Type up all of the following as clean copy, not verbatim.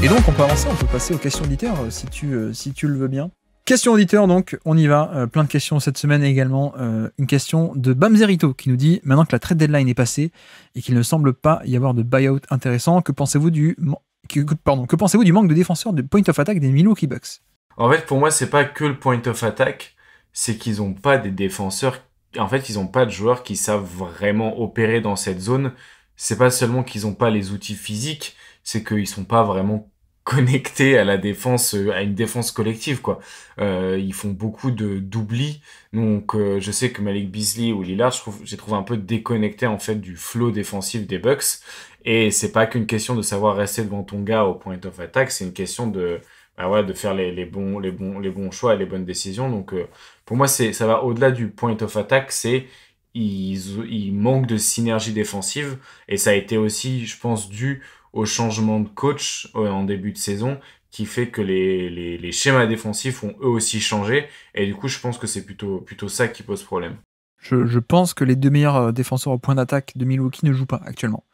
Et donc on peut avancer, on peut passer aux questions auditeurs si tu le veux bien. Question auditeur, donc on y va. Plein de questions cette semaine également. Une question de Bamzerito qui nous dit: maintenant que la trade deadline est passée et qu'il ne semble pas y avoir de buyout intéressant, que pensez-vous du manque de défenseurs de point of attack des Milwaukee Bucks? En fait, pour moi, c'est pas que le point of attack, c'est qu'ils ont pas des défenseurs. En fait, ils ont pas de joueurs qui savent vraiment opérer dans cette zone. C'est pas seulement qu'ils ont pas les outils physiques, c'est qu'ils sont pas vraiment connectés à la défense, à une défense collective, quoi. Ils font beaucoup d'oublis. Donc, je sais que Malik Beasley ou Lillard, j'ai trouvé un peu déconnecté, en fait, du flow défensif des Bucks. Et c'est pas qu'une question de savoir rester devant ton gars au point of attack, c'est une question de faire les bons choix et les bonnes décisions. Donc, pour moi, ça va au-delà du point of attack, ils manquent de synergie défensive, et ça a été aussi, je pense, dû au changement de coach en début de saison, qui fait que les schémas défensifs ont eux aussi changé, et du coup, je pense que c'est plutôt ça qui pose problème. Je pense que les deux meilleurs défenseurs au point d'attaque de Milwaukee ne jouent pas actuellement.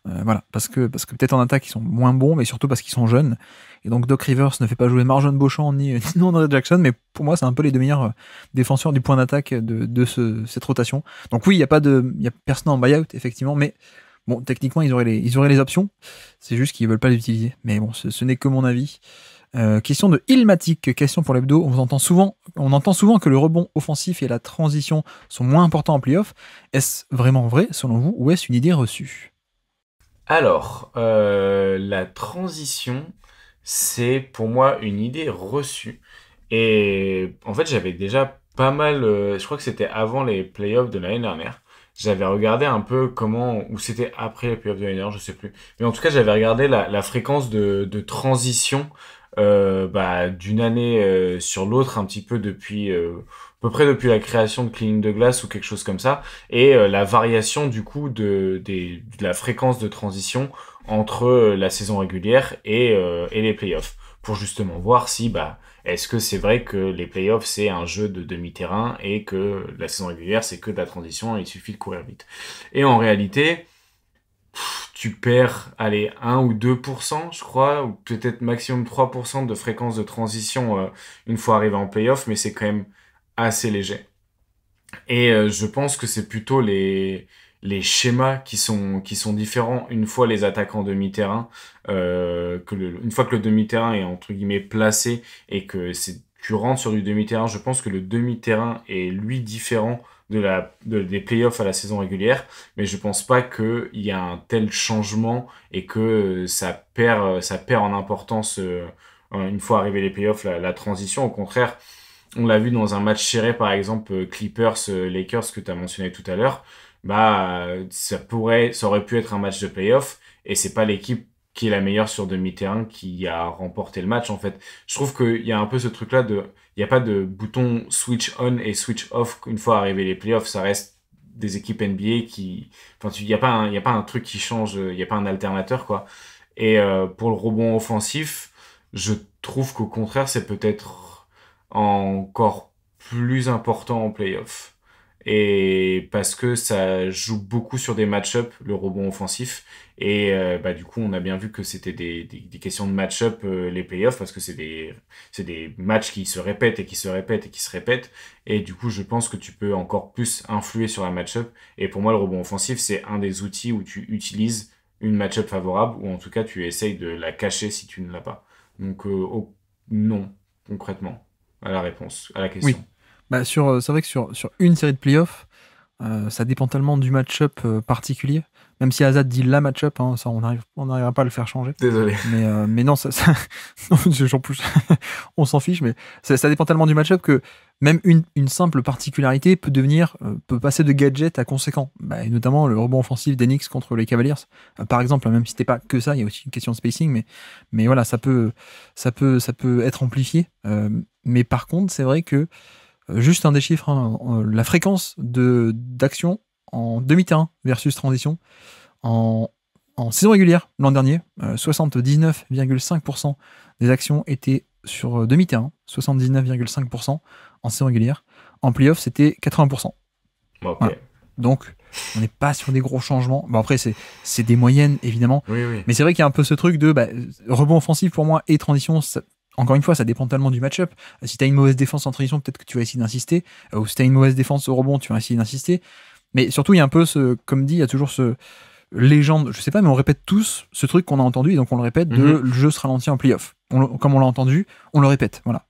Voilà, parce que peut-être en attaque ils sont moins bons, mais surtout parce qu'ils sont jeunes. Et donc Doc Rivers ne fait pas jouer Marjon Beauchamp ni Andre Jackson, mais pour moi c'est un peu les deux meilleurs défenseurs du point d'attaque de cette rotation. Donc oui, il y a personne en buyout effectivement, mais bon, techniquement ils auraient les options. C'est juste qu'ils veulent pas les utiliser. Mais bon, ce n'est que mon avis. Question de Ilmatic, question pour l'hebdo. On entend souvent que le rebond offensif et la transition sont moins importants en playoff. Est-ce vraiment vrai selon vous, ou est-ce une idée reçue? Alors, la transition, c'est pour moi une idée reçue. Et en fait, j'avais déjà pas mal, je crois que c'était avant les playoffs de l'année dernière. J'avais regardé un peu ou c'était après les playoffs de l'année dernière, je sais plus. Mais en tout cas, j'avais regardé la fréquence de transition d'une année sur l'autre, un petit peu depuis, à peu près depuis la création de Cleaning the Glass ou quelque chose comme ça, et la variation du coup de la fréquence de transition entre la saison régulière et les playoffs, pour justement voir si est-ce que c'est vrai que les playoffs c'est un jeu de demi-terrain et que la saison régulière c'est que de la transition et il suffit de courir vite. Et en réalité, tu perds, allez, 1 ou 2%, je crois, ou peut-être maximum 3% de fréquence de transition une fois arrivé en playoff, mais c'est quand même assez léger. Et je pense que c'est plutôt les schémas qui sont différents une fois les attaques en demi-terrain, une fois que le demi-terrain est entre guillemets placé et que tu rentres sur du demi-terrain, je pense que le demi-terrain est lui différent des playoffs à la saison régulière, mais je pense pas qu'il y a un tel changement et que ça perd en importance une fois arrivé les playoffs, la transition. Au contraire, on l'a vu dans un match serré, par exemple, Clippers-Lakers que tu as mentionné tout à l'heure. Ça aurait pu être un match de playoff, et c'est pas l'équipe qui est la meilleure sur demi-terrain qui a remporté le match, en fait. Je trouve qu'il y a un peu ce truc-là il n'y a pas de bouton switch on et switch off une fois arrivé les playoffs. Ça reste des équipes NBA il n'y a pas un truc qui change, il n'y a pas un alternateur, quoi. Et pour le rebond offensif, je trouve qu'au contraire, c'est peut-être encore plus important en playoff. Et parce que ça joue beaucoup sur des match-up, le rebond offensif. Et du coup, on a bien vu que c'était des questions de match-up, les playoffs, parce que c'est des matchs qui se répètent et qui se répètent et qui se répètent. Et du coup, je pense que tu peux encore plus influer sur la match-up. Et pour moi, le rebond offensif, c'est un des outils où tu utilises une match-up favorable, ou en tout cas, tu essayes de la cacher si tu ne l'as pas. Donc, non, concrètement, à la réponse, à la Oui. question. C'est vrai que sur une série de playoffs, ça dépend tellement du match-up particulier. Même si Azad dit la match-up, hein, ça, on n'arrivera pas à le faire changer. Désolé. Mais non, non, en plus, on s'en fiche, mais ça dépend tellement du match-up que même une simple particularité peut passer de gadget à conséquent. Et notamment le rebond offensif d'Enix contre les Cavaliers. Par exemple, même si c'était pas que ça, il y a aussi une question de spacing, mais voilà, ça peut être amplifié. Mais par contre, c'est vrai que juste un des chiffres, hein, la fréquence d'action en demi-terrain versus transition en saison régulière l'an dernier, 79,5% des actions étaient sur demi-terrain, 79,5% en saison régulière. En playoff, c'était 80%. Ok. Voilà. Donc, On n'est pas sur des gros changements. Bon, après, c'est des moyennes, évidemment. Oui. Mais c'est vrai qu'il y a un peu ce truc de rebond offensif pour moi et transition. Encore une fois, ça dépend tellement du match-up. Si tu as une mauvaise défense en transition, peut-être que tu vas essayer d'insister. Ou si tu as une mauvaise défense au rebond, tu vas essayer d'insister. Mais surtout, il y a un peu comme dit, il y a toujours ce légende, je sais pas, mais on répète tous ce truc qu'on a entendu, et donc on le répète, le jeu se ralentit en playoff. Comme on l'a entendu, on le répète. Voilà.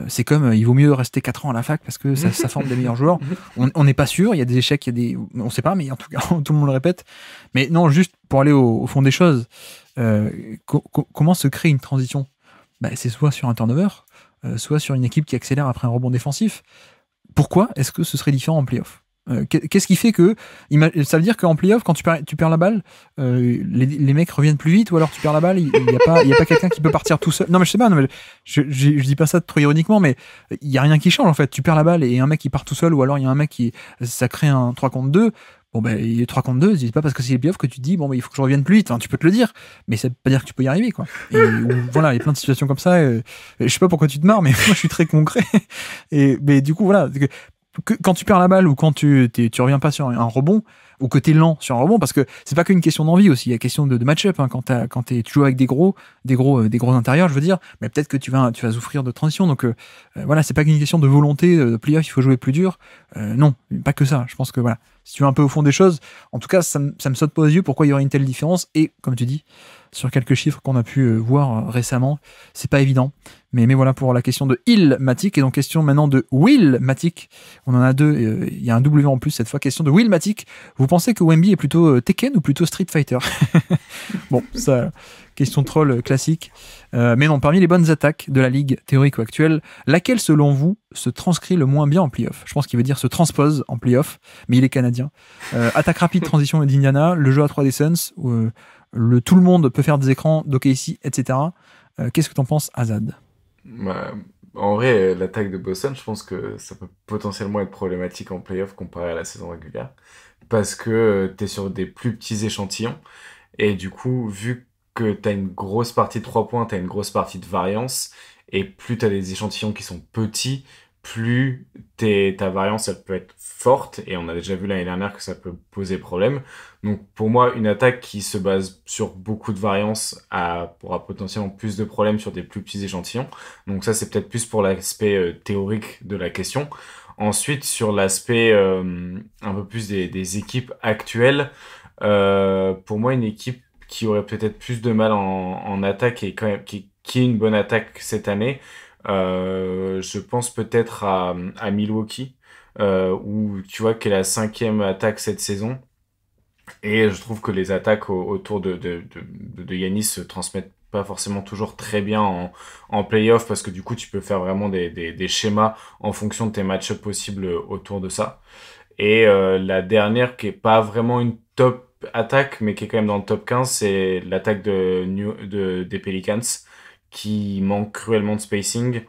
C'est comme il vaut mieux rester 4 ans à la fac parce que ça forme des meilleurs joueurs. On n'est pas sûr, il y a des échecs, on sait pas, mais en tout cas, tout le monde le répète. Mais non, juste pour aller au fond des choses, comment se crée une transition ? C'est soit sur un turnover, soit sur une équipe qui accélère après un rebond défensif. Pourquoi est-ce que ce serait différent en playoff ? Qu'est-ce qui fait que ça veut dire qu'en playoff, quand tu perds la balle, les mecs reviennent plus vite, ou alors tu perds la balle, il y a pas quelqu'un qui peut partir tout seul. Non, mais je sais pas, non, mais je dis pas ça trop ironiquement, mais il y a rien qui change en fait. Tu perds la balle et un mec qui part tout seul, ou alors il y a un mec ça crée un 3 contre 2. Bon, il est 3 contre 2, c'est pas parce que c'est les playoffs que tu te dis il faut que je revienne plus vite. Enfin, tu peux te le dire, mais ça veut pas dire que tu peux y arriver, quoi. Voilà, il y a plein de situations comme ça. Je sais pas pourquoi tu te marres, mais moi je suis très concret. Mais du coup, voilà. Quand tu perds la balle, ou quand tu reviens pas sur un rebond, ou que t'es lent sur un rebond, parce que c'est pas qu'une question d'envie aussi, il y a question de match-up, hein, quand tu joues avec des gros intérieurs, je veux dire, mais peut-être que tu vas souffrir de transition, donc voilà, c'est pas qu'une question de volonté, de playoff, il faut jouer plus dur, non, pas que ça, je pense que voilà, si tu vas un peu au fond des choses, en tout cas, ça me saute pas aux yeux pourquoi il y aurait une telle différence, et comme tu dis, sur quelques chiffres qu'on a pu voir récemment, c'est pas évident. Mais voilà pour la question de Illmatic. Et donc question maintenant de Willmatic. On en a deux, il y a un W en plus cette fois. Question de Willmatic. Vous pensez que Wemby est plutôt Tekken ou plutôt Street Fighter ? Bon, ça, question troll classique. Mais non, parmi les bonnes attaques de la ligue théorique ou actuelle, laquelle selon vous se transcrit le moins bien en playoff ? Je pense qu'il veut dire se transpose en playoff, mais il est canadien. Attaque rapide, transition d'Indiana, le jeu à 3 des Suns, tout le monde peut faire des écrans d'OKC, etc. Qu'est-ce que t'en penses, Azad ? En vrai, l'attaque de Boston, je pense que ça peut potentiellement être problématique en playoff comparé à la saison régulière, parce que t'es sur des plus petits échantillons, et du coup, vu que t'as une grosse partie de 3 points, t'as une grosse partie de variance, et plus t'as des échantillons qui sont petits, plus ta variance elle peut être forte, et on a déjà vu l'année dernière que ça peut poser problème. Donc pour moi, une attaque qui se base sur beaucoup de variance pourra potentiellement plus de problèmes sur des plus petits échantillons. Donc ça, c'est peut-être plus pour l'aspect théorique de la question. Ensuite, sur l'aspect un peu plus des équipes actuelles, pour moi, une équipe qui aurait peut-être plus de mal en attaque et quand même qui est une bonne attaque cette année, je pense peut-être à Milwaukee, où tu vois qu'elle est la 5e attaque cette saison, et je trouve que les attaques autour de Giannis se transmettent pas forcément toujours très bien en playoff, parce que du coup tu peux faire vraiment des schémas en fonction de tes match-ups possibles autour de ça. Et la dernière qui est pas vraiment une top attaque, mais qui est quand même dans le top 15, c'est l'attaque des Pelicans, qui manque cruellement de spacing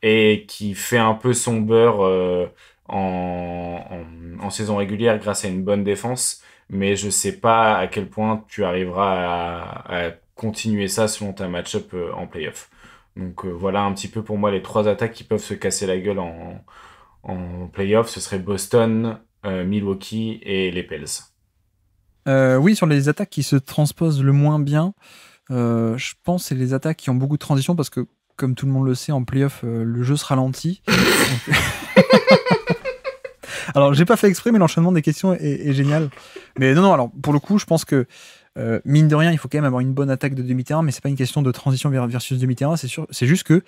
et qui fait un peu son beurre en saison régulière grâce à une bonne défense, mais je sais pas à quel point tu arriveras à continuer ça selon ta match-up en playoff. Donc voilà un petit peu pour moi les 3 attaques qui peuvent se casser la gueule en playoff, ce serait Boston, Milwaukee et les Pels. Oui, sur les attaques qui se transposent le moins bien, je pense que c'est les attaques qui ont beaucoup de transition, parce que comme tout le monde le sait, en playoff, le jeu se ralentit. Alors, j'ai pas fait exprès, mais l'enchaînement des questions est génial. Mais non, alors pour le coup, je pense que mine de rien, il faut quand même avoir une bonne attaque de demi-terrain, mais c'est pas une question de transition versus demi-terrain, c'est sûr. C'est juste que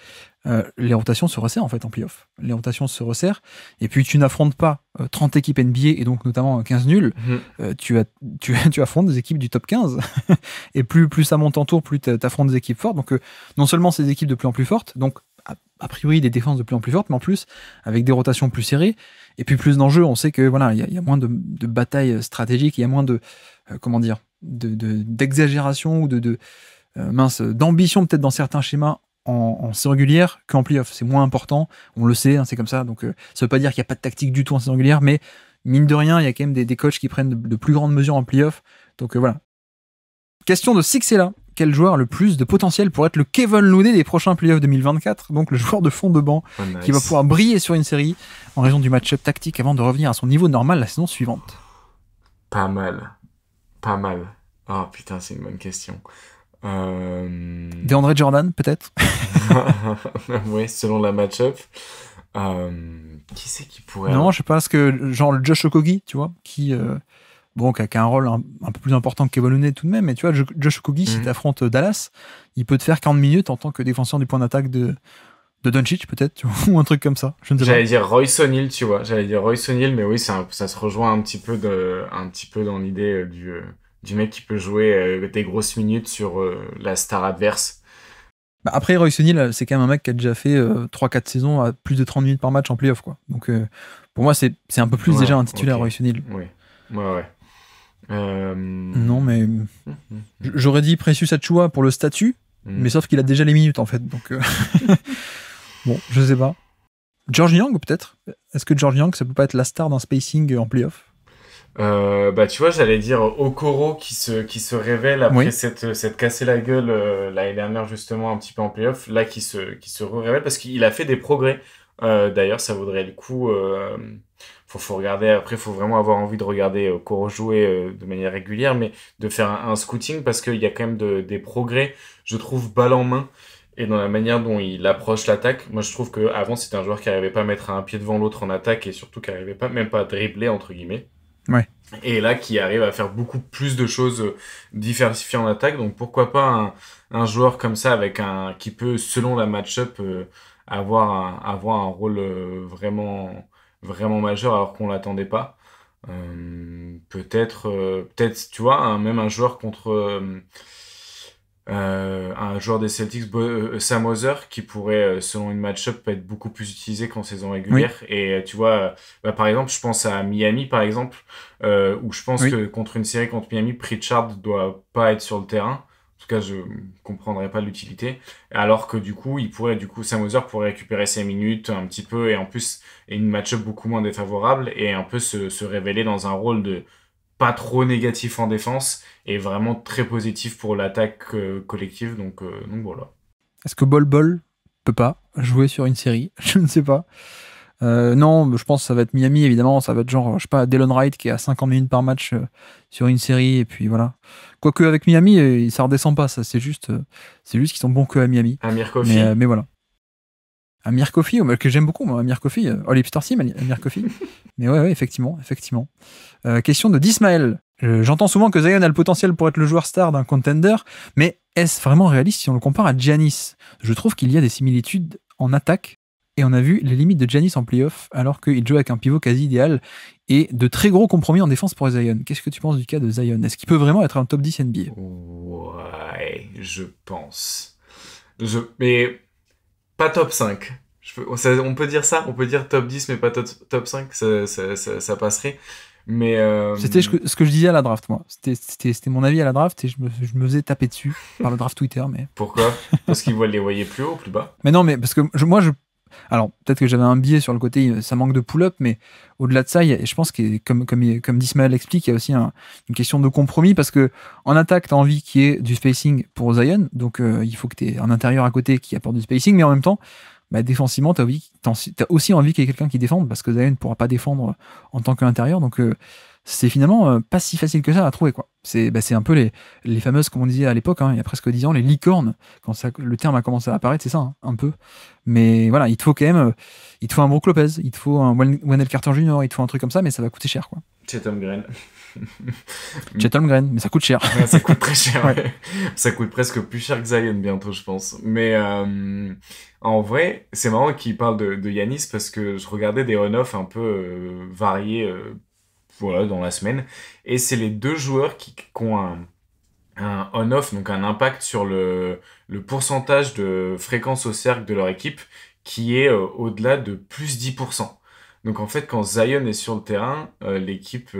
les rotations se resserrent en fait en playoff. Les rotations se resserrent, et puis tu n'affrontes pas 30 équipes NBA, et donc notamment 15 nuls. Tu affrontes des équipes du top 15, et plus ça monte en tour, plus tu affrontes des équipes fortes. Donc non seulement c'est des équipes de plus en plus fortes, donc a priori des défenses de plus en plus fortes, mais en plus avec des rotations plus serrées, et puis plus d'enjeux. On sait que voilà, il y a moins de batailles stratégiques, il y a moins de d'exagération ou d'ambition peut-être dans certains schémas en saison régulière qu'en playoff. C'est moins important, on le sait, hein, c'est comme ça. Donc ça veut pas dire qu'il n'y a pas de tactique du tout en saison régulière, mais mine de rien, il y a quand même des coachs qui prennent de plus grandes mesures en playoff. Donc voilà. Question de Sixella. Quel joueur a le plus de potentiel pour être le Kevin Looney des prochains playoffs 2024, donc le joueur de fond de banc qui va pouvoir briller sur une série en raison du match-up tactique avant de revenir à son niveau normal la saison suivante? Pas mal. Pas mal. Oh putain, c'est une bonne question. DeAndre Jordan, peut-être. Oui, selon la match-up. Qui c'est qui pourrait... Non, je sais pas, parce que genre le Josh Okogie, tu vois, qui a un rôle un peu plus important que Kevon Looney tout de même, mais tu vois, Josh Okogie, si t'affrontes Dallas, il peut te faire 40 minutes en tant que défenseur du point d'attaque de Doncic, peut-être, tu vois, ou un truc comme ça, je ne sais pas. J'allais dire Royce O'Neal, tu vois. J'allais dire Royce O'Neal, mais oui, ça se rejoint un petit peu dans l'idée du mec qui peut jouer des grosses minutes sur la star adverse. Bah, après, Royce O'Neal, c'est quand même un mec qui a déjà fait 3-4 saisons à plus de 30 minutes par match en playoff, quoi. Donc, pour moi, c'est un peu plus Ouais, déjà un titulaire, ok. Royce O'Neal. Oui, ouais. Non, mais j'aurais dit Precious Achiuwa pour le statut, mais sauf qu'il a déjà les minutes, en fait. Donc, bon, je sais pas. George Niang, peut-être. Est-ce que George Niang, ça peut pas être la star d'un spacing en playoff? Bah tu vois, j'allais dire Okoro qui se révèle après Oui. cette cassé la gueule l'année dernière justement un petit peu en playoff, là qui se révèle parce qu'il a fait des progrès. D'ailleurs, ça vaudrait le coup. Faut regarder après, faut vraiment avoir envie de regarder Okoro jouer de manière régulière, mais de faire un scouting parce qu'il y a quand même des progrès, je trouve, balle en main. Et dans la manière dont il approche l'attaque, moi je trouve qu'avant c'était un joueur qui n'arrivait pas à mettre un pied devant l'autre en attaque et surtout qui n'arrivait pas même pas à dribbler entre guillemets. Ouais. Et là qui arrive à faire beaucoup plus de choses diversifiées en attaque. Donc pourquoi pas un joueur comme ça avec qui peut selon la match-up avoir un rôle vraiment majeur alors qu'on l'attendait pas. Peut-être tu vois même un joueur contre un joueur des Celtics, Sam Hauser, qui pourrait, selon une match-up, être beaucoup plus utilisé qu'en saison régulière. Oui. Et tu vois, par exemple, je pense à Miami, par exemple, où je pense Oui. que contre une série contre Miami, Pritchard doit pas être sur le terrain. En tout cas, je comprendrais pas l'utilité. Alors que Sam Hauser pourrait récupérer ses minutes un petit peu et en plus, une match-up beaucoup moins défavorable et un peu se révéler dans un rôle de pas trop négatif en défense et vraiment très positif pour l'attaque collective. Donc voilà. Est-ce que Bol peut pas jouer sur une série? Je ne sais pas. Non, je pense que ça va être Miami, évidemment. Ça va être genre, je sais pas, Delon Wright qui est à 50 minutes par match sur une série, et puis voilà. Quoique avec Miami, ça redescend pas, ça. C'est juste qu'ils sont bons que à Miami. Amir Kofi. Mais voilà. Amir Kofi, que j'aime beaucoup, moi, Amir Kofi. Oh, les hipsters team, Amir Kofi. Mais ouais, effectivement. Question de Dismaël. J'entends souvent que Zion a le potentiel pour être le joueur star d'un contender, mais est-ce vraiment réaliste si on le compare à Giannis? Je trouve qu'il y a des similitudes en attaque, et on a vu les limites de Giannis en playoff, alors qu'il joue avec un pivot quasi idéal, et de très gros compromis en défense pour Zion. Qu'est-ce que tu penses du cas de Zion? Est-ce qu'il peut vraiment être un top 10 NBA? Ouais, je pense. Mais pas top 5. On peut dire ça, on peut dire top 10 mais pas top 5, ça passerait. Mais C'était ce que je disais à la draft, moi. C'était mon avis à la draft, et je me faisais taper dessus par le draft Twitter. Mais pourquoi? Parce qu'ils les voyaient plus haut, plus bas? mais non, mais parce que alors peut-être que j'avais un biais sur le côté, ça manque de pull-up, mais au-delà de ça, je pense que comme Dismaël l'explique, il y a aussi une question de compromis, parce que en attaque, tu as envie qu'il y ait du spacing pour Zion, donc il faut que tu aies un intérieur à côté qui apporte du spacing, mais en même temps, défensivement, tu as aussi envie qu'il y ait quelqu'un qui défende, parce que Zion ne pourra pas défendre en tant qu'intérieur, donc c'est finalement pas si facile que ça à trouver, quoi. C'est un peu les fameuses, comme on disait à l'époque, il y a presque 10 ans, les licornes, quand le terme a commencé à apparaître, c'est ça, un peu. Mais voilà, il te faut quand même, il te faut un Brook Lopez, il te faut un Wendell Carter Jr., il te faut un truc comme ça, mais ça va coûter cher, quoi. Chet Holmgren. Chet Holmgren, mais ça coûte cher. Ouais, ça coûte très cher. Ouais. Ouais. Ça coûte presque plus cher que Zion bientôt, je pense. Mais en vrai, c'est marrant qu'il parle de Yanis parce que je regardais des on-off un peu variés voilà, dans la semaine. Et c'est les deux joueurs qui ont un on-off, donc un impact sur le pourcentage de fréquence au cercle de leur équipe qui est au-delà de plus 10%. Donc en fait, quand Zion est sur le terrain, l'équipe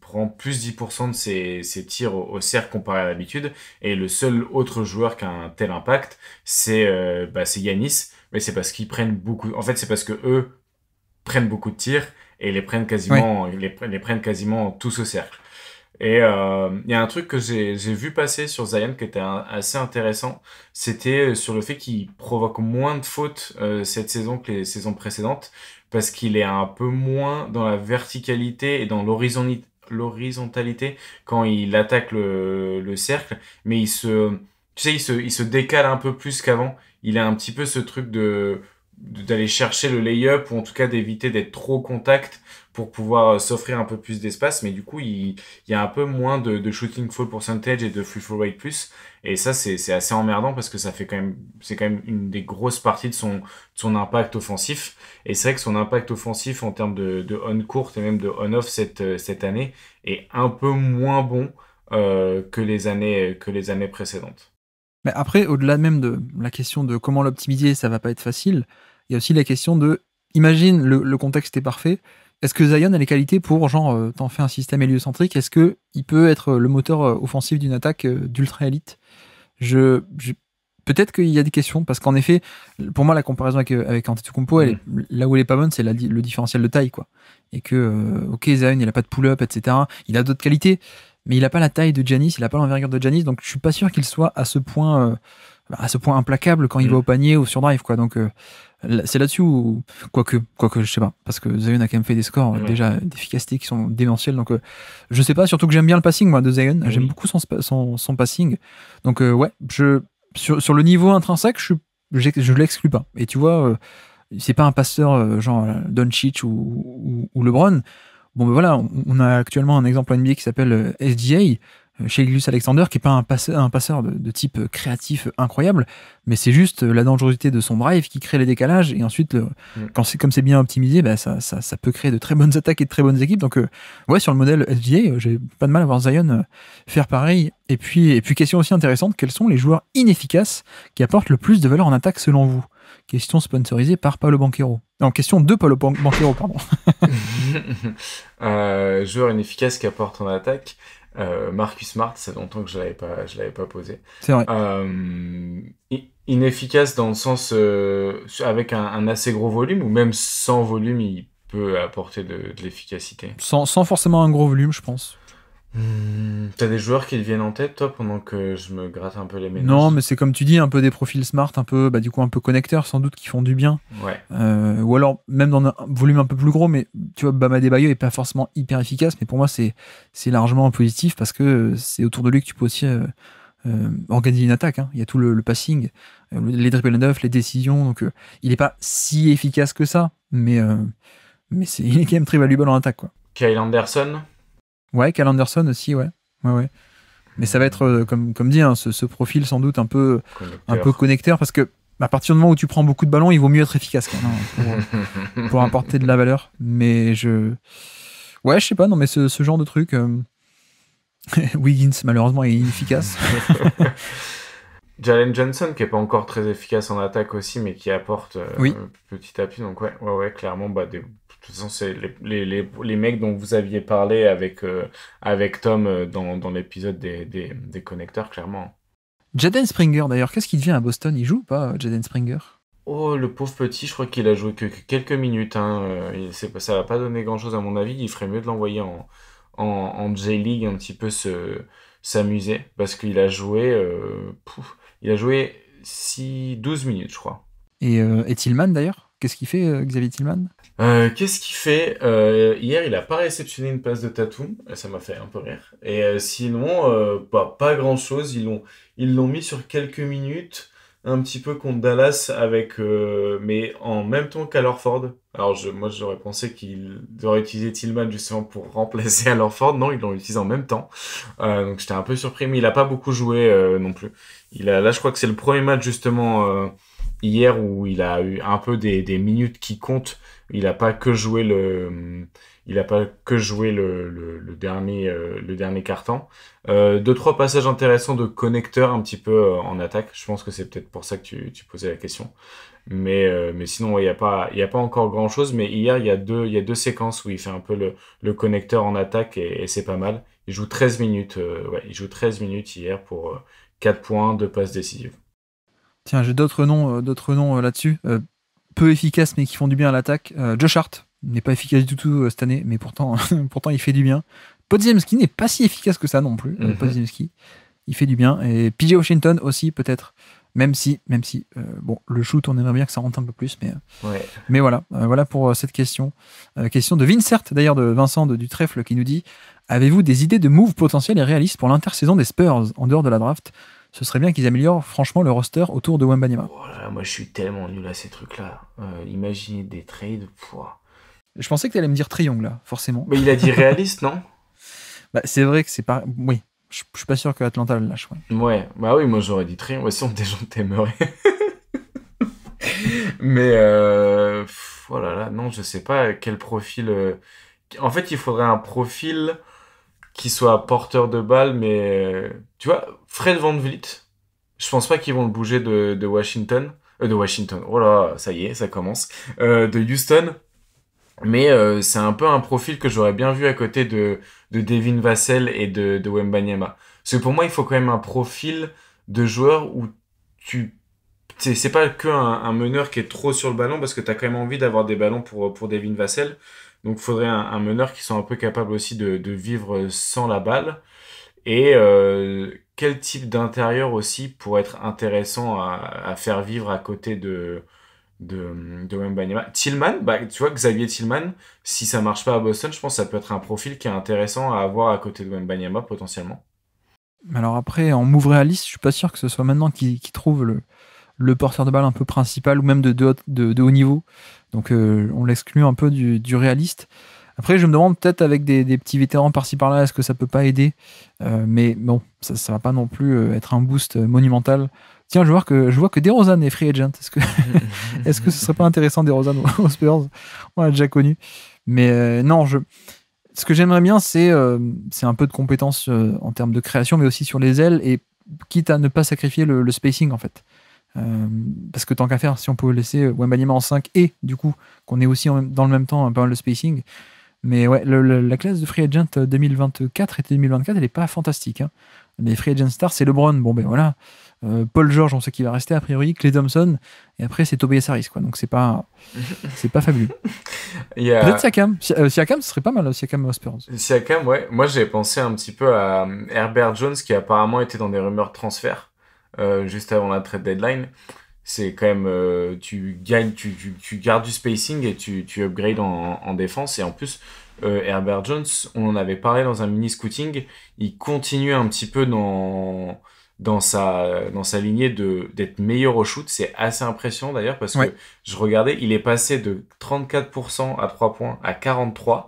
prend plus 10% de ses tirs au cercle comparé à l'habitude. Et le seul autre joueur qui a un tel impact, c'est Giannis. Mais c'est parce qu'ils prennent beaucoup... En fait, c'est parce que eux prennent beaucoup de tirs et les prennent quasiment tous au cercle. Et il y a un truc que j'ai vu passer sur Zion qui était assez intéressant, c'était sur le fait qu'il provoque moins de fautes cette saison que les saisons précédentes, parce qu'il est un peu moins dans la verticalité et dans l'horizontalité quand il attaque le cercle, mais il se décale un peu plus qu'avant. Il a un petit peu ce truc d'aller chercher le lay-up, ou en tout cas d'éviter d'être trop au contact pour pouvoir s'offrir un peu plus d'espace, mais du coup, il y a un peu moins de shooting fall percentage et de free throw rate plus, et ça, c'est assez emmerdant parce que c'est quand même une des grosses parties de son impact offensif, et c'est vrai que son impact offensif en termes de on-court et même de on-off cette année est un peu moins bon que les années précédentes. Mais après, au-delà même de la question de comment l'optimiser, ça va pas être facile, il y a aussi la question de, imagine le contexte est parfait, est-ce que Zion a les qualités pour, genre, t'en fais un système héliocentrique, est-ce que il peut être le moteur offensif d'une attaque d'ultra élite? Peut-être qu'il y a des questions, parce qu'en effet, pour moi, la comparaison avec Antetokounmpo, là où elle est pas bonne, c'est le différentiel de taille, quoi. Et que, ok, Zion, il a pas de pull-up, etc. Il a d'autres qualités, mais il a pas la taille de Giannis, il a pas l'envergure de Giannis, donc je suis pas sûr qu'il soit à ce point implacable quand il va au panier ou sur drive, quoi. Donc, c'est là-dessus où, quoique, je sais pas, parce que Zion a quand même fait des scores déjà d'efficacité qui sont démentiels, donc je sais pas, surtout que j'aime bien le passing, moi, de Zion, j'aime beaucoup son passing, donc ouais, sur le niveau intrinsèque, je l'exclus pas. Et tu vois, c'est pas un passeur genre Doncic ou LeBron. Bon, ben voilà, on a actuellement un exemple en NBA qui s'appelle SGA, chez Gilgeous-Alexander, qui est pas un passeur de type créatif incroyable, mais c'est juste la dangerosité de son drive qui crée les décalages, et ensuite, comme c'est bien optimisé, bah, ça peut créer de très bonnes attaques et de très bonnes équipes. Donc, ouais, sur le modèle SGA, j'ai pas de mal à voir Zion faire pareil. Et puis, question aussi intéressante, quels sont les joueurs inefficaces qui apportent le plus de valeur en attaque selon vous? Question sponsorisée par Paolo Banchero. Non, question de Paolo Banchero, pardon. Joueur inefficace qui apporte en attaque. Marcus Smart, c'est longtemps que je l'avais pas posé. C'est vrai. Inefficace dans le sens avec un assez gros volume, ou même sans volume, il peut apporter de l'efficacité. Sans forcément un gros volume, je pense. T'as des joueurs qui te viennent en tête, toi, pendant que je me gratte un peu les méninges? Non, mais c'est comme tu dis, un peu des profils smart, un peu, du coup, un peu connecteurs, sans doute, qui font du bien. Ouais. Ou alors, même dans un volume un peu plus gros, mais tu vois, Bam Adebayo est pas forcément hyper efficace, mais pour moi, c'est largement positif, parce que c'est autour de lui que tu peux aussi organiser une attaque. Il y a tout le passing, les dribble and off, les décisions, donc il est pas si efficace que ça, mais il est quand même très valuable en attaque, quoi. Kyle Anderson? Ouais, Kyle Anderson aussi, ouais. Mais ça va être, comme dit, ce profil sans doute un peu connecteur, parce que à partir du moment où tu prends beaucoup de ballons, il vaut mieux être efficace quand même, pour apporter de la valeur. Mais je sais pas, non, mais ce genre de truc, Wiggins malheureusement est inefficace. Jalen Johnson, qui est pas encore très efficace en attaque aussi, mais qui apporte petit à petit. Donc ouais, clairement, de toute façon, c'est les mecs dont vous aviez parlé avec Tom dans l'épisode des connecteurs, clairement. Jaden Springer, d'ailleurs, qu'est-ce qu'il devient à Boston? Il joue ou pas, Jaden Springer? Oh, le pauvre petit, je crois qu'il a joué que quelques minutes. Ça va pas donner grand-chose à mon avis. Il ferait mieux de l'envoyer en J-League, un petit peu s'amuser, parce qu'il a joué... il a joué 12 minutes, je crois. Et Tillman, d'ailleurs? Qu'est-ce qu'il fait, Xavier Tillman? Qu'est-ce qu'il fait? Hier, il a pas réceptionné une passe de Tatum. Ça m'a fait un peu rire. Et sinon, pas grand-chose. Ils l'ont mis sur quelques minutes, un petit peu contre Dallas, mais en même temps qu'Al Horford. Alors, moi, j'aurais pensé qu'ils auraient utilisé Tillman justement pour remplacer Al Horford. Non, ils l'ont utilisé en même temps. Donc, j'étais un peu surpris, mais il a pas beaucoup joué non plus. Là, je crois que c'est le premier match justement hier où il a eu un peu des minutes qui comptent. Il a pas que joué le dernier quart-temps. 2-3 passages intéressants de connecteurs un petit peu en attaque. Je pense que c'est peut-être pour ça que tu posais la question. Mais sinon, il y a pas encore grand chose. Mais hier, il y a deux séquences où il fait un peu le connecteur en attaque, et c'est pas mal. Il joue 13 minutes. Il joue 13 minutes hier pour 4 points, 2 passes décisives. Tiens, j'ai d'autres noms là-dessus. Peu efficaces, mais qui font du bien à l'attaque. Josh Hart n'est pas efficace du tout cette année, mais pourtant il fait du bien. Podziemski n'est pas si efficace que ça non plus. Podziemski, il fait du bien. Et PJ Washington aussi, peut-être. Même si le shoot, on aimerait bien que ça rentre un peu plus. Mais voilà pour cette question. Question de Vincert, d'ailleurs, de Vincent du Trèfle, qui nous dit: Avez-vous des idées de moves potentiels et réalistes pour l'intersaison des Spurs en dehors de la draft? Ce serait bien qu'ils améliorent franchement le roster autour de Wembanyama. Oh là là, moi, je suis tellement nul à ces trucs-là. Imaginez des trades. Pouah. Je pensais que tu allais me dire Triangle là, forcément. Mais il a dit réaliste, non? Bah, c'est vrai que c'est pas. Oui, je suis pas sûr que Atlanta le lâche. Ouais. Ouais, bah oui, moi j'aurais dit trade. Ouais, sinon des gens t'aimeraient. Mais oh là là, non, je sais pas quel profil. En fait, il faudrait un profil qui soit porteur de balle, mais tu vois, Fred VanVleet, je pense pas qu'ils vont le bouger de Washington. De Washington, oh là, ça y est, ça commence. De Houston. Mais c'est un peu un profil que j'aurais bien vu à côté de Devin Vassell et de Wembanyama. Parce que pour moi, il faut quand même un profil de joueur où tu c'est pas que un meneur qui est trop sur le ballon parce que tu as quand même envie d'avoir des ballons pour Devin Vassell. Donc il faudrait un meneur qui soit un peu capable aussi de vivre sans la balle. Et quel type d'intérieur aussi pourrait être intéressant à faire vivre à côté de Wembanyama. Tillman, bah, tu vois, Xavier Tillman, si ça marche pas à Boston, je pense que ça peut être un profil qui est intéressant à avoir à côté de Wembanyama potentiellement. Alors après, en move réaliste, je suis pas sûr que ce soit maintenant qu'il trouve le porteur de balle un peu principal ou même de haut niveau. Donc on l'exclut un peu du réaliste. Après, je me demande peut-être avec des petits vétérans par-ci par-là, est-ce que ça peut pas aider? Mais bon, ça va pas non plus être un boost monumental. Tiens, je vois que DeRozan est free agent. Est-ce que ce serait pas intéressant DeRozan aux Spurs? On l'a déjà connu. Mais non, ce que j'aimerais bien, c'est un peu de compétences en termes de création, mais aussi sur les ailes, et quitte à ne pas sacrifier le spacing en fait. Parce que tant qu'à faire, si on peut laisser Wembanyama en 5 et du coup qu'on ait aussi dans le même temps un peu le spacing. Mais ouais, la classe de free agent 2024 et 2024, elle est pas fantastique. Hein. Les free agent stars, c'est LeBron. Bon ben voilà. Paul George, on sait qu'il va rester a priori. Klay Thompson. Et après, c'est Tobias Harris, quoi. Donc c'est pas fabuleux. Peut-être Siakam. Siakam, ce serait pas mal, Siakam aux Spurs. Siakam, ouais. Moi, j'ai pensé un petit peu à Herbert Jones qui apparemment était dans des rumeurs de transfert juste avant la trade deadline. C'est quand même, tu gagnes, tu gardes du spacing et tu upgrades en défense. Et en plus, Herbert Jones, on en avait parlé dans un mini scouting, il continue un petit peu dans sa lignée d'être meilleur au shoot. C'est assez impressionnant d'ailleurs parce que je regardais, il est passé de 34% à 3 points à 43%.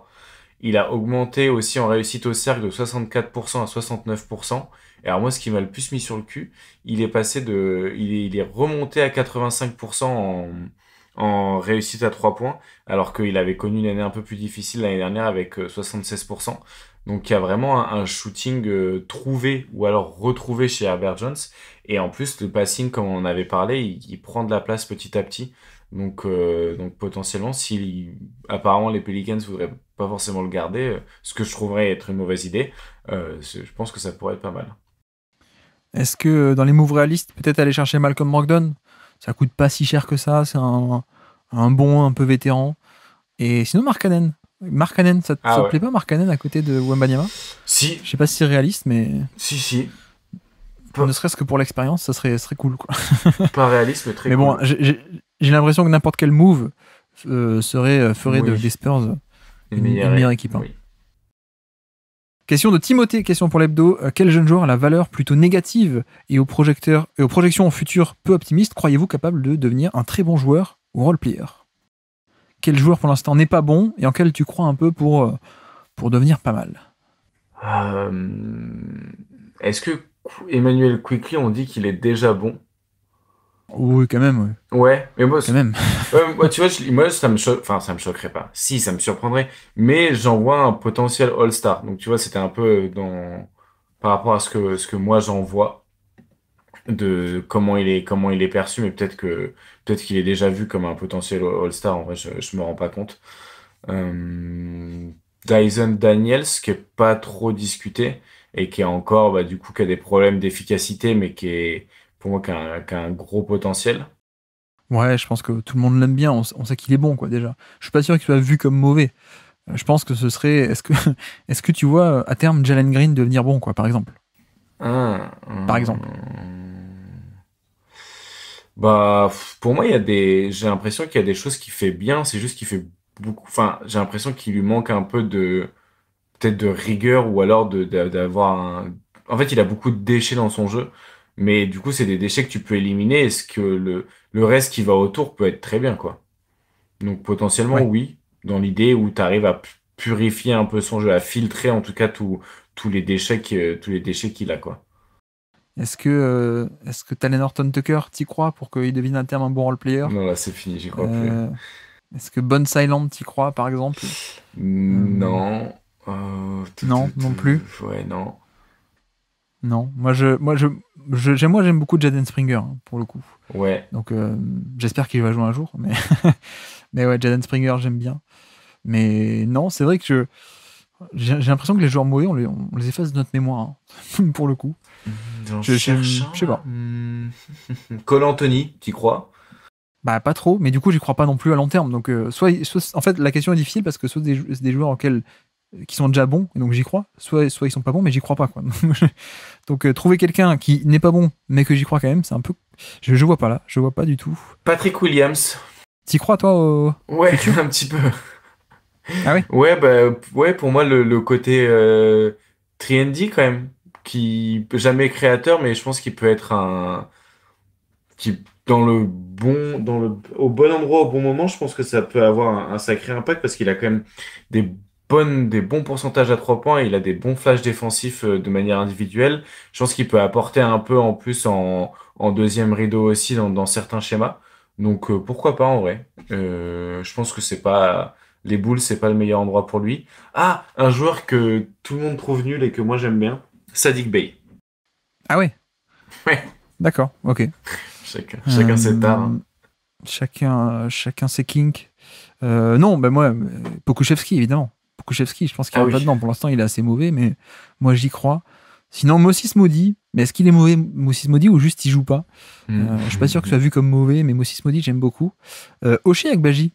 Il a augmenté aussi en réussite au cercle de 64% à 69%. Et alors moi, ce qui m'a le plus mis sur le cul, il est remonté à 85% en réussite à 3 points, alors qu'il avait connu une année un peu plus difficile l'année dernière avec 76%. Donc il y a vraiment un shooting trouvé ou alors retrouvé chez Herbert Jones. Et en plus, le passing, comme on en avait parlé, il prend de la place petit à petit. Donc potentiellement, si apparemment les Pelicans voudraient pas forcément le garder, ce que je trouverais être une mauvaise idée, je pense que ça pourrait être pas mal. Est-ce que dans les moves réalistes, peut-être aller chercher Malcolm Brogdon? Ça coûte pas si cher que ça, c'est un bon, un peu vétéran. Et sinon, Markkanen. Markkanen, ça te plaît pas, Markkanen, à côté de Wembanyama? Si. Je sais pas si c'est réaliste, mais... Si. Ne serait-ce que pour l'expérience, ça serait cool, quoi. Pas réaliste, mais très cool. Mais bon, j'ai l'impression que n'importe quel move ferait des Spurs une meilleure équipe. Hein. Oui. Question de Timothée, question pour l'hebdo. Quel jeune joueur à la valeur plutôt négative et aux projections futures peu optimistes croyez-vous capable de devenir un très bon joueur ou role-player? Quel joueur pour l'instant n'est pas bon et en quel tu crois un peu pour devenir pas mal? Est-ce que Emmanuel Quickley, on dit qu'il est déjà bon? Oui, quand même. Ouais, mais moi, quand même. Moi, tu vois, moi, ça me choquerait pas. Si, ça me surprendrait. Mais j'en vois un potentiel All-Star. Donc, tu vois, c'était un peu par rapport à ce que moi j'en vois de comment il est perçu, mais peut-être qu'il est déjà vu comme un potentiel All-Star. En vrai, je me rends pas compte. Dyson Daniels, qui est pas trop discuté et qui est encore, bah, du coup, qui a des problèmes d'efficacité, mais qui est, pour moi, qui a un gros potentiel. Ouais, je pense que tout le monde l'aime bien. On sait qu'il est bon, quoi, déjà. Je suis pas sûr qu'il soit vu comme mauvais. Je pense que ce serait... Est-ce que tu vois, à terme, Jalen Green devenir bon, quoi, par exemple? Par exemple. Bah, pour moi, j'ai l'impression qu'il y a des choses qu'il fait bien, c'est juste qu'il fait beaucoup, enfin, j'ai l'impression qu'il lui manque un peu peut-être de rigueur ou alors d'avoir un... En fait, il a beaucoup de déchets dans son jeu, mais du coup, c'est des déchets que tu peux éliminer. Est-ce que le reste qui va autour peut être très bien, quoi. Donc potentiellement, Ouais. oui, dans l'idée où tu arrives à purifier un peu son jeu, à filtrer en tout cas tous les déchets qu'il a, quoi. Est-ce que Talen Horton Tucker, t'y crois pour qu'il devienne à terme un bon role-player? Non, là, c'est fini, j'y crois plus. Euh, Est-ce que Bone Silent, t'y crois, par exemple? Euh, Non. non, non plus. Ouais, non. Non. J'aime beaucoup Jaden Springer, hein, pour le coup. Ouais. Donc, j'espère qu'il va jouer un jour. Mais, mais ouais, Jaden Springer, j'aime bien. Mais non, c'est vrai que j'ai l'impression que les joueurs mauvais, on les efface de notre mémoire, hein, pour le coup. J'en Je cherche un, sais là. pas. Cole Anthony, t'y crois? Bah, pas trop, mais du coup, j'y crois pas non plus à long terme. Donc, en fait, la question est difficile parce que soit c'est des joueurs qui sont déjà bons, et donc j'y crois, soit ils sont pas bons, mais j'y crois pas, quoi. Donc, trouver quelqu'un qui n'est pas bon, mais que j'y crois quand même, c'est un peu. Je vois pas là, je vois pas du tout. Patrick Williams. T'y crois, toi, au Ouais, futur? un petit peu. Ah ouais? Ouais, bah, ouais, pour moi, le côté Triendy, quand même, qui jamais créateur, mais je pense qu'il peut être qui, au bon endroit, au bon moment, je pense que ça peut avoir un sacré impact parce qu'il a quand même des des bons pourcentages à 3 points et il a des bons flashs défensifs de manière individuelle. Je pense qu'il peut apporter un peu en plus en deuxième rideau aussi dans certains schémas. Donc, pourquoi pas en vrai. Je pense que les Bulls, c'est pas le meilleur endroit pour lui. Ah, un joueur que tout le monde trouve nul et que moi j'aime bien, Saddiq Bey. Ah ouais? Ouais, D'accord, ok. chacun ses tares, Euh, hein. chacun ses kinks. Non, ben moi, Pokuševski, évidemment. Pokuševski, je pense qu'il Ah rentre oui. là-dedans. Pour l'instant, il est assez mauvais, mais moi, j'y crois. Sinon, Moses Moody, mais est-ce qu'il est mauvais, Moses Moody, ou juste il joue pas? Je suis pas sûr que ce soit vu comme mauvais, mais Moses Moody, j'aime beaucoup. Ochai Agbaji,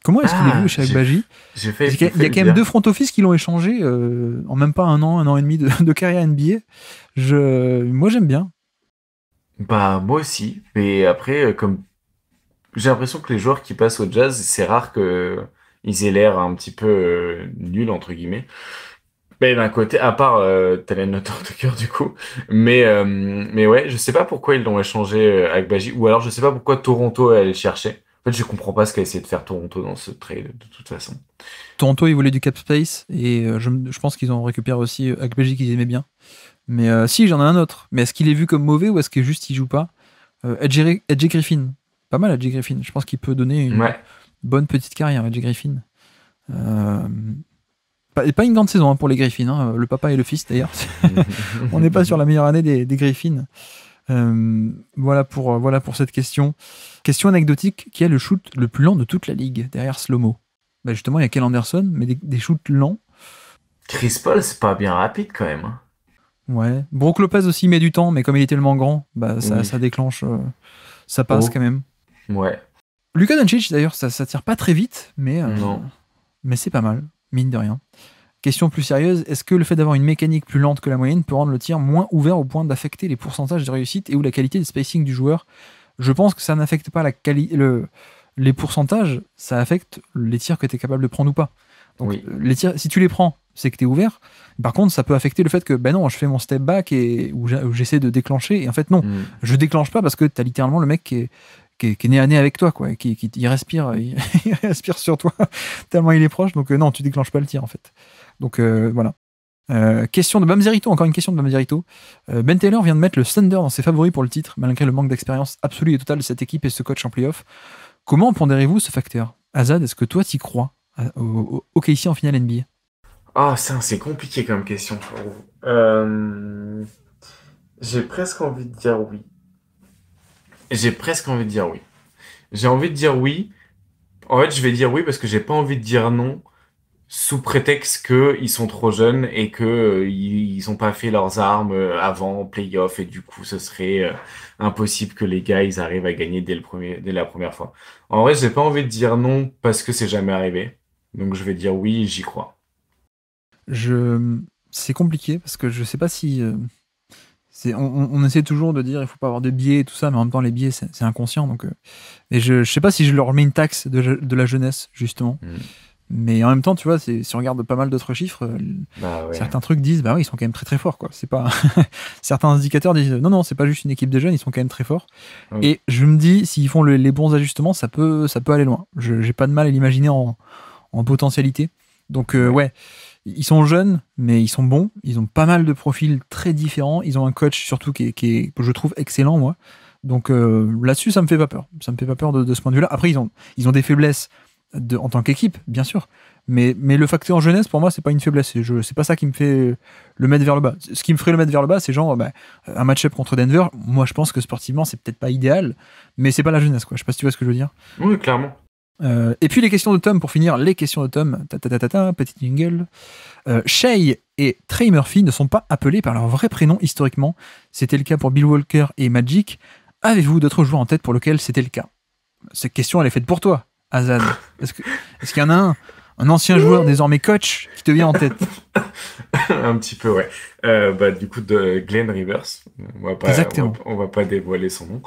comment est-ce qu'il est vu, Ah, Ochai Agbaji? j'ai Il y fait a le quand même deux dire. front office qui l'ont échangé en même pas un an et demi de carrière NBA. Moi, j'aime bien. Bah, moi aussi. Mais après, comme j'ai l'impression que les joueurs qui passent au jazz, c'est rare que ils aient l'air un petit peu nuls, entre guillemets. Mais d'un côté, à part Talen Tucker du coup. Mais ouais, je sais pas pourquoi ils l'ont échangé avec Baji. Ou alors je sais pas pourquoi Toronto est allé le chercher. En fait, je comprends pas ce qu'a essayé de faire Toronto dans ce trade, de toute façon. Toronto, ils voulaient du cap space, et je pense qu'ils ont récupéré aussi Agbaji qu'ils aimaient bien. Mais si, j'en ai un autre. Mais est-ce qu'il est vu comme mauvais ou est-ce que juste il joue pas? Edge Griffin. Pas mal, Edge Griffin. Je pense qu'il peut donner une Ouais. bonne petite carrière, Edge Griffin. Euh, pas une grande saison, hein, pour les Griffins, hein. Le papa et le fils, d'ailleurs. On n'est pas sur la meilleure année des Griffins. Voilà pour cette question. Question anecdotique, qui est le shoot le plus lent de toute la ligue, derrière Slomo? Bah justement, il y a Kel Anderson, mais des shoots lents. Chris Paul, c'est pas bien rapide quand même, hein. Ouais. Brook Lopez aussi met du temps, mais comme il est tellement grand, bah Oui. ça déclenche, ça passe quand Oh. même. Ouais. Luka Doncic, d'ailleurs, ça tire pas très vite, Non. mais c'est pas mal, mine de rien. Question plus sérieuse, est-ce que le fait d'avoir une mécanique plus lente que la moyenne peut rendre le tir moins ouvert au point d'affecter les pourcentages de réussite et ou la qualité de spacing du joueur? Je pense que ça n'affecte pas les pourcentages, ça affecte les tirs que tu es capable de prendre ou pas. Donc, Oui. les tirs, si tu les prends, c'est que tu es ouvert. Par contre, ça peut affecter le fait que, ben non, je fais mon step back où j'essaie de déclencher, et en fait, non, Mm. je déclenche pas parce que tu as littéralement le mec qui est nez à nez avec toi, quoi, il respire, il respire sur toi tellement il est proche, donc non, tu déclenches pas le tir, en fait. Donc, voilà. Question de Bamzerito, encore une question de Bamzerito. Ben Taylor vient de mettre le Thunder dans ses favoris pour le titre, malgré le manque d'expérience absolue et totale de cette équipe et ce coach en playoff. Comment pondérez-vous ce facteur? Azad, est-ce que toi t'y crois au OKC en finale NBA? Ah, ça, c'est compliqué comme question, frérot. J'ai presque envie de dire oui. J'ai presque envie de dire oui. J'ai envie de dire oui. En fait, je vais dire oui parce que j'ai pas envie de dire non sous prétexte que ils sont trop jeunes et que ils ont pas fait leurs armes avant playoff et du coup ce serait impossible que les gars ils arrivent à gagner dès la première fois. En vrai, j'ai pas envie de dire non parce que c'est jamais arrivé. Donc je vais dire oui, j'y crois. C'est compliqué parce que je sais pas si. On essaie toujours de dire il faut pas avoir de biais et tout ça, mais en même temps, les biais, c'est inconscient. Donc, et je sais pas si je leur mets une taxe de la jeunesse, justement. Mm. Mais en même temps, tu vois, si on regarde pas mal d'autres chiffres, certains trucs disent, bah oui, ils sont quand même très très forts, quoi. C'est pas certains indicateurs disent, non, c'est pas juste une équipe de jeunes, ils sont quand même très forts. Oui. Et je me dis, s'ils font les bons ajustements, ça peut aller loin. J'ai pas de mal à l'imaginer en potentialité. Donc ouais, ils sont jeunes, mais ils sont bons. Ils ont pas mal de profils très différents. Ils ont un coach surtout qui est je trouve excellent, moi. Donc là-dessus, ça me fait pas peur. Ça me fait pas peur de ce point de vue-là. Après, ils ont des faiblesses en tant qu'équipe, bien sûr. Mais le facteur en jeunesse, pour moi, c'est pas une faiblesse. C'est pas ça qui me fait le mettre vers le bas. Ce qui me ferait le mettre vers le bas, c'est genre un match-up contre Denver. Moi, je pense que sportivement, c'est peut-être pas idéal, mais c'est pas la jeunesse, quoi. Je sais pas si tu vois ce que je veux dire. Oui, clairement. Et puis les questions de Tom, pour finir, les questions de Tom, petite jingle. Shai et Trey Murphy ne sont pas appelés par leur vrai prénom historiquement. C'était le cas pour Bill Walker et Magic. Avez-vous d'autres joueurs en tête pour lesquels c'était le cas? Cette question, elle est faite pour toi, Azad. Est-ce qu'il y en a un ancien joueur, désormais coach, qui te vient en tête? Un petit peu, ouais. Du coup, de Glenn Rivers. Exactement. On va pas dévoiler son nom.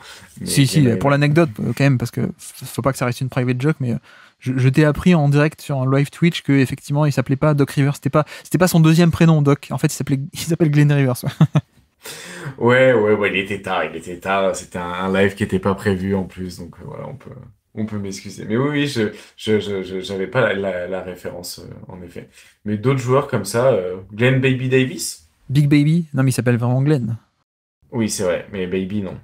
Si, pour l'anecdote, quand même, parce que faut pas que ça reste une private joke, mais je t'ai appris en direct sur un live Twitch que effectivement il s'appelait pas Doc Rivers. C'était pas son deuxième prénom, Doc. En fait, il s'appelle Glenn Rivers. Ouais, il était tard. C'était un live qui était pas prévu en plus, donc voilà, on peut m'excuser. Mais oui, je j'avais pas la référence, en effet. Mais d'autres joueurs comme ça, Glenn Baby Davis? Big Baby? Non, mais il s'appelle vraiment Glenn. Oui, c'est vrai, mais Baby, non.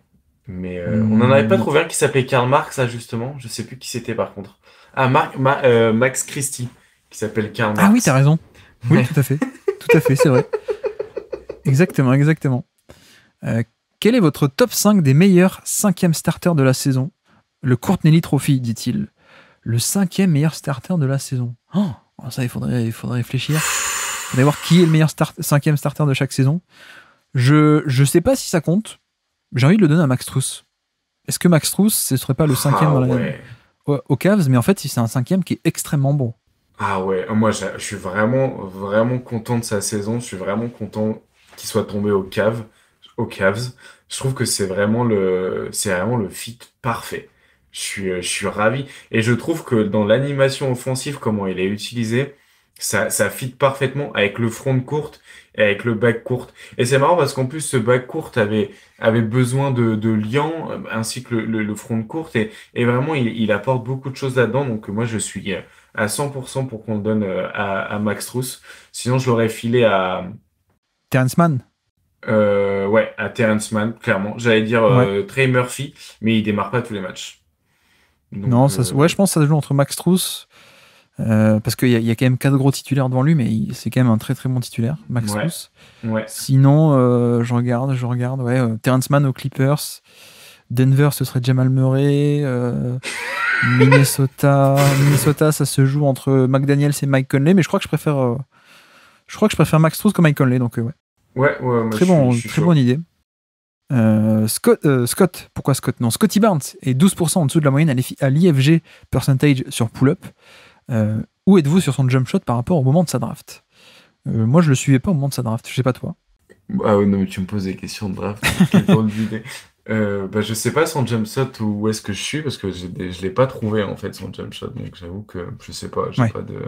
Mais on n'en avait pas trouvé un qui s'appelait Karl Marx, ça, justement. Je sais plus qui c'était, par contre. Ah, Max Christie, qui s'appelle Karl Marx. Ah oui, t'as raison. Oui, tout à fait. Tout à fait, c'est vrai. Exactement. Quel est votre top 5 des meilleurs 5e starters de la saison? Le Courtney Trophy, dit-il. Le 5e meilleur starter de la saison. Oh, ça, il faudrait réfléchir. Il faudrait voir qui est le meilleur 5e starter de chaque saison. Je sais pas si ça compte. J'ai envie de le donner à Max Strus. Est-ce que Max Strus, ce serait pas le 5e au Cavs? Mais en fait, c'est un 5e qui est extrêmement bon. Ah ouais, moi je suis vraiment content de sa saison. Je suis vraiment content qu'il soit tombé aux Cavs. Je trouve que c'est vraiment le fit parfait. Je suis ravi. Et je trouve que dans l'animation offensive, comment il est utilisé, ça fit parfaitement avec le front court et avec le back court. Et c'est marrant parce qu'en plus, ce back court avait besoin de liant, ainsi que le front court. Et vraiment, il apporte beaucoup de choses là-dedans. Donc moi, je suis à 100% pour qu'on le donne à Max Strus. Sinon, je l'aurais filé à Terrence Mann. Ouais, à Terrence Mann, clairement. J'allais dire Trey Murphy, mais il démarre pas tous les matchs. Donc, non, je pense que ça se joue entre Max Strus, parce qu'il y a quand même 4 gros titulaires devant lui, mais c'est quand même un très très bon titulaire, Max Strus. Ouais. Sinon, je regarde, Terrence Mann aux Clippers, Denver, ce serait Jamal Murray, Minnesota, ça se joue entre McDaniels et Mike Conley, mais je crois que je préfère Max Strus que Mike Conley, donc ouais. Ouais, très bonne idée. Scott, pourquoi Scott? Non, Scotty Barnes est 12% en dessous de la moyenne à l'IFG percentage sur pull-up. Où êtes-vous sur son jump shot par rapport au moment de sa draft? Moi, je le suivais pas au moment de sa draft. Je sais pas toi. Ah ouais, non, mais tu me poses des questions de draft. Quelle drôle d'idée. Je sais pas son jump shot où est-ce que je suis parce que je l'ai pas trouvé en fait son jump shot. Donc j'avoue que je sais pas. J'ai pas de.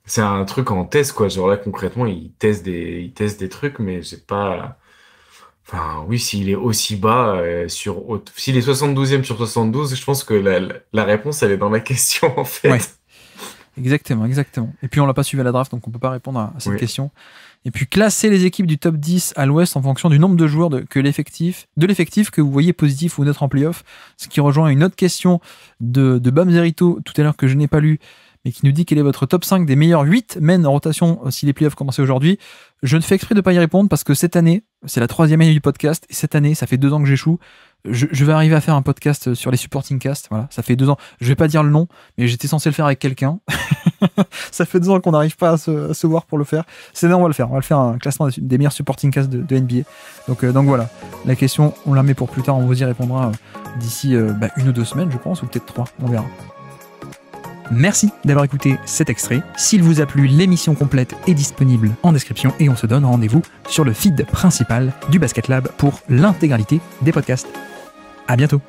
C'est un truc en test, quoi. Genre là, concrètement, il teste des trucs, mais j'ai pas... Enfin, oui, s'il est aussi bas s'il est 72e sur 72, je pense que la réponse, elle est dans la question, en fait. Ouais. Exactement. Et puis, on l'a pas suivi à la draft, donc on peut pas répondre à cette question. Et puis, classer les équipes du top 10 à l'Ouest en fonction du nombre de joueurs de l'effectif que vous voyez positif ou neutre en playoff, ce qui rejoint une autre question de Bam Zerito, tout à l'heure, que je n'ai pas lu, mais qui nous dit quel est votre top 5 des meilleurs 8 men en rotation si les playoffs commençaient aujourd'hui. Je ne fais exprès de pas y répondre parce que cette année, c'est la 3e année du podcast, et cette année, ça fait 2 ans que j'échoue. Je vais arriver à faire un podcast sur les supporting cast, voilà, ça fait 2 ans. Je vais pas dire le nom, mais j'étais censé le faire avec quelqu'un. Ça fait 2 ans qu'on n'arrive pas à se voir pour le faire. C'est là, on va le faire un classement des meilleurs supporting cast de NBA. Donc voilà, la question, on la met pour plus tard, on vous y répondra d'ici 1 ou 2 semaines, je pense, ou peut-être 3, on verra. Merci d'avoir écouté cet extrait. S'il vous a plu, l'émission complète est disponible en description et on se donne rendez-vous sur le feed principal du Basket Lab pour l'intégralité des podcasts. À bientôt.